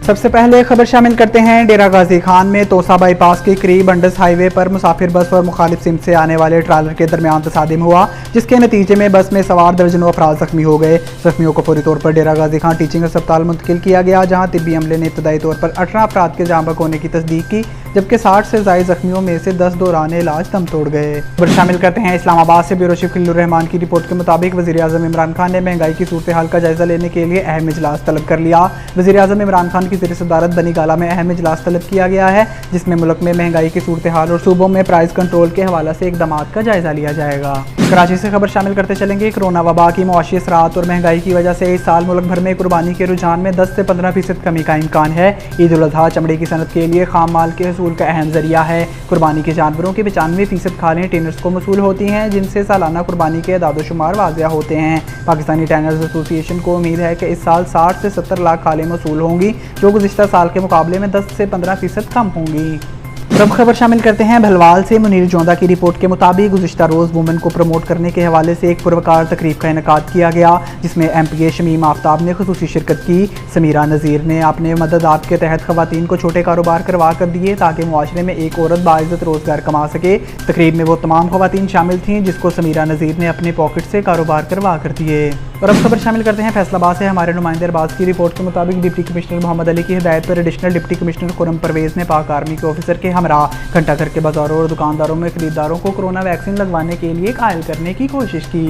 सबसे पहले खबर शामिल करते हैं डेरा गाजी खान में तोसा बाईपास के करीब अंडस हाईवे पर मुसाफिर बस और मुखालिफ सिम से आने वाले ट्रालर के दरमियान तसादिम हुआ, जिसके नतीजे में बस में सवार दर्जनों अफराद जख्मी हो गए। जख्मियों को फौरी तौर पर डेरा गाजी खान टीचिंग अस्पताल मुंतकिल किया गया, जहाँ तिब्बी अमले ने इब्तदाई तौर पर 18 अफराद के जाँ बहक होने की तस्दीक की, जबकि 60 से ज़ायद जख्मियों में से 10 दौरान इलाज दम तोड़ गए। खबर शामिल करते हैं इस्लामाबाद से ब्यूरो चीफ खलीलुर रहमान की रिपोर्ट के मुताबिक वज़ीर आज़म इमरान खान ने महंगाई की सूरत हाल का जायजा लेने के लिए अहम इजलास तलब कर लिया। वज़ीर आज़म इमरान खान की ज़ेर सदारत बनी गाला में अहम इजलास तलब किया गया है, जिसमें मुल्क में महंगाई की सूरत हाल और सूबों में प्राइस कंट्रोल के हवाले से इकदामात का जायजा लिया जाएगा। कराची से खबर शामिल करते चलेंगे। कोरोना वबा की मुआशी असरात और महंगाई की वजह से इस साल मुल्क भर में कुर्बानी के रुझान में 10 से 15% कमी का इम्कान है। ईद उल अजहा चमड़े की सनत के लिए खाम माल के हसूल का अहम जरिया है। कुर्बानी के जानवरों की 95% खालें टेनर्स को मसूल होती हैं, जिनसे सालाना कुर्बानी के अदाद शुमार वाज़िया होते हैं। पाकिस्तानी टेनर्स एसोसिएशन को उम्मीद है कि इस साल 60 से 70 लाख खालें मसूल होंगी, जो गुज़िश्ता साल के मुकाबले में 10 से 15% कम होंगी। अब खबर शामिल करते हैं भलवाल से। मुनीर जोंदा की रिपोर्ट के मुताबिक गुज़िश्ता रोज़ वुमेन को प्रमोट करने के हवाले से एक पुरवकार तकरीब का इनेकाद किया गया, जिसमें MPA शमीम आफ्ताब ने खुसूसी शिरकत की। समीरा नज़ीर ने अपने मदद आप के तहत ख़वातीन को छोटे कारोबार करवा कर दिए, ताकि मुआशरे में एक औरत बाइज़्ज़त रोज़गार कमा सके। तकरीब में वो तमाम ख़वातीन शामिल थीं, जिसको समीरा नज़ीर ने अपने पॉकेट से कारोबार करवा कर दिए। और अब खबर शामिल करते हैं फैसलाबाद से। हमारे नुमाइंदे अरबाज की रिपोर्ट के मुताबिक डिप्टी कमिश्नर मोहम्मद अली की हिदायत पर additional deputy commissioner Khurram Parvez ने पाक आर्मी के ऑफिसर के हमरा घंटा घर के बाजारों और दुकानदारों में खरीदारों को कोरोना वैक्सीन लगवाने के लिए कायल करने की कोशिश की।